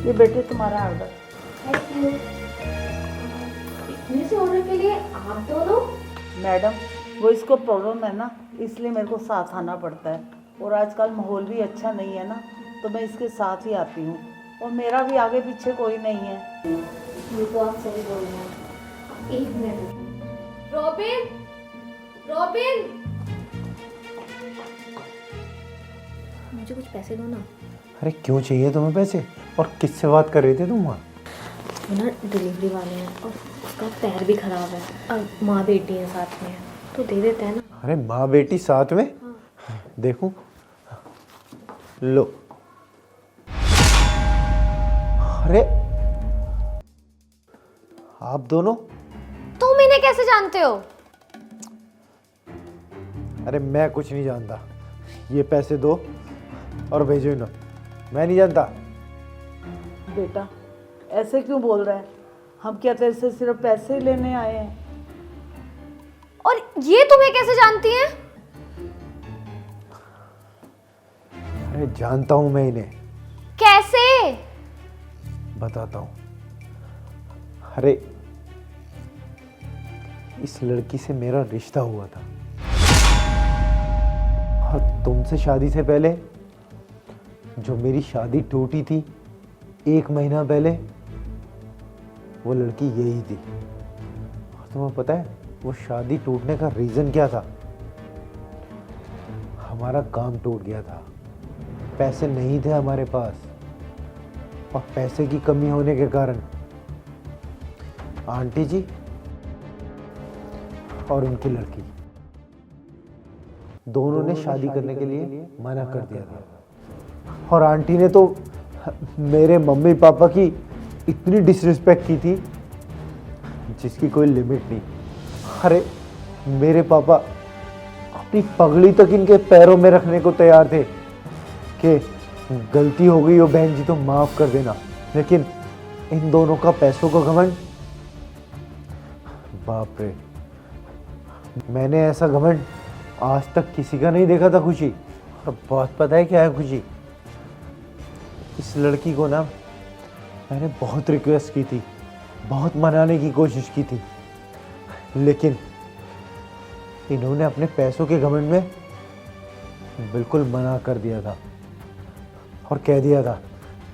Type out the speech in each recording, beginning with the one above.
ये बेटे तुम्हारा ऑर्डर। Thank you. इतने से ऑर्डर के लिए आप दोनों? मैडम वो इसको प्रॉब्लम है ना, इसलिए मेरे को साथ आना पड़ता है। और आजकल माहौल भी अच्छा नहीं है ना, तो मैं इसके साथ ही आती हूँ। और मेरा भी आगे पीछे कोई नहीं है। ये तो आप सही बोल रहे हैं। एक मिनट। रॉबिन, रॉबिन, मुझे कुछ पैसे दो ना। अरे क्यों चाहिए तुम्हें पैसे? और किससे बात कर रहे थे तुम वहाँ? वो ना डिलीवरी वाले हैं और उसका पैर भी खराब है और माँ बेटी है साथ में, तो दे देते हैं ना। अरे माँ बेटी साथ में? देखूं? लो। अरे आप दोनों? तुम इन्हें कैसे जानते हो? अरे मैं कुछ नहीं जानता। ये पैसे दो और भेजो इन्हें। मैं नहीं जानता। बेटा ऐसे क्यों बोल रहा है? हम क्या तेरे से सिर्फ पैसे ही लेने आए हैं? और ये तुम्हें कैसे जानती हैं? अरे जानता हूं मैं इन्हें। कैसे? बताता हूं। अरे इस लड़की से मेरा रिश्ता हुआ था और तुमसे शादी से पहले जो मेरी शादी टूटी थी 1 महीना पहले, वो लड़की यही थी। और तुम्हें पता है वो शादी टूटने का रीजन क्या था? हमारा काम टूट गया था, पैसे नहीं थे हमारे पास, और पैसे की कमी होने के कारण आंटी जी और उनकी लड़की दोनों ने शादी करने के लिए मना कर दिया था। और आंटी ने तो मेरे मम्मी पापा की इतनी डिसरिस्पेक्ट की थी जिसकी कोई लिमिट नहीं। अरे मेरे पापा अपनी पगड़ी तक इनके पैरों में रखने को तैयार थे कि गलती हो गई हो बहन जी तो माफ कर देना, लेकिन इन दोनों का पैसों का घमंड, बाप रे, मैंने ऐसा घमंड आज तक किसी का नहीं देखा था। खुशी, और बहुत पता है क्या है खुशी? इस लड़की को ना मैंने बहुत रिक्वेस्ट की थी, बहुत मनाने की कोशिश की थी, लेकिन इन्होंने अपने पैसों के घमंड में बिल्कुल मना कर दिया था और कह दिया था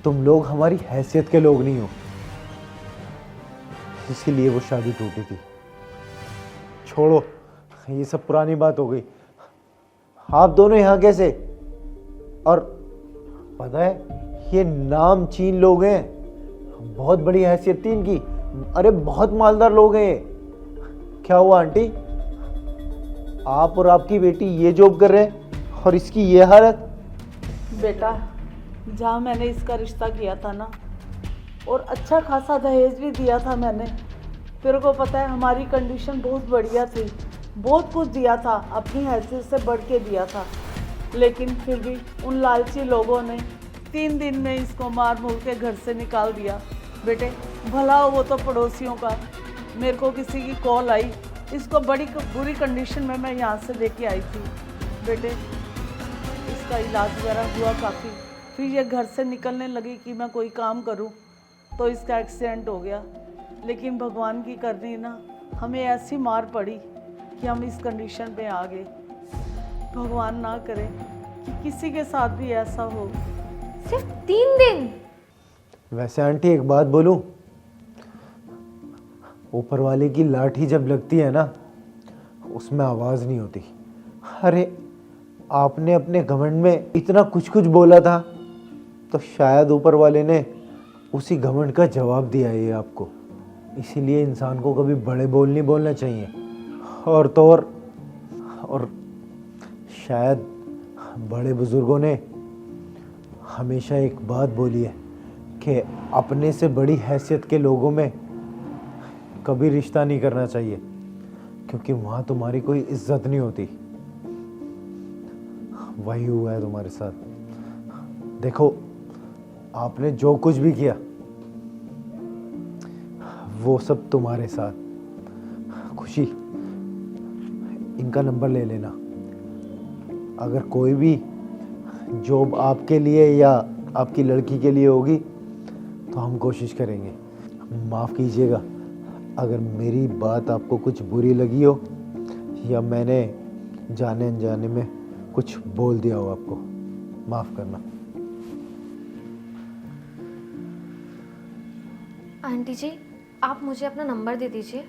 तुम लोग हमारी हैसियत के लोग नहीं हो। इसीलिए वो शादी टूटी थी। छोड़ो, ये सब पुरानी बात हो गई। आप दोनों यहाँ कैसे? और पता है ये नामचीन लोग हैं, बहुत बड़ी हैसियत थी इनकी। अरे बहुत मालदार लोग हैं। क्या हुआ आंटी? आप और आपकी बेटी ये जॉब कर रहे हैं और इसकी ये हालत? बेटा जहाँ मैंने इसका रिश्ता किया था ना, और अच्छा खासा दहेज भी दिया था मैंने। तेरे को पता है हमारी कंडीशन बहुत बढ़िया थी, बहुत कुछ दिया था, अपनी हैसियत से बढ़ के दिया था, लेकिन फिर भी उन लालची लोगों ने 3 दिन में इसको मार मूर के घर से निकाल दिया। बेटे भला हो वो तो पड़ोसियों का, मेरे को किसी की कॉल आई, इसको बड़ी बुरी कंडीशन में मैं यहाँ से लेके आई थी। बेटे इसका इलाज वगैरह हुआ काफ़ी, फिर ये घर से निकलने लगी कि मैं कोई काम करूं, तो इसका एक्सीडेंट हो गया। लेकिन भगवान की करनी ना, हमें ऐसी मार पड़ी कि हम इस कंडीशन पे आ गए। भगवान ना करे कि किसी के साथ भी ऐसा हो। सिर्फ 3 दिन? वैसे आंटी एक बात बोलूं, ऊपर वाले की लाठी जब लगती है ना उसमें आवाज नहीं होती। अरे आपने अपने घमंड में इतना कुछ कुछ बोला था, तो शायद ऊपर वाले ने उसी घमंड का जवाब दिया है आपको। इसीलिए इंसान को कभी बड़े बोल नहीं बोलना चाहिए। और तो और शायद बड़े बुजुर्गों ने हमेशा एक बात बोली है कि अपने से बड़ी हैसियत के लोगों में कभी रिश्ता नहीं करना चाहिए, क्योंकि वहाँ तुम्हारी कोई इज्जत नहीं होती। वही हुआ है तुम्हारे साथ। देखो आपने जो कुछ भी किया वो सब तुम्हारे साथ। खुशी, इनका नंबर ले लेना। अगर कोई भी जॉब आपके लिए या आपकी लड़की के लिए होगी तो हम कोशिश करेंगे। माफ़ कीजिएगा अगर मेरी बात आपको कुछ बुरी लगी हो या मैंने जाने अनजाने में कुछ बोल दिया हो आपको, माफ़ करना। आंटी जी, आप मुझे अपना नंबर दे दीजिए।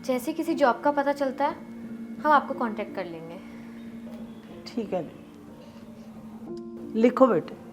जैसे किसी जॉब का पता चलता है हम आपको कांटेक्ट कर लेंगे। ठीक है, लिखो बेटे।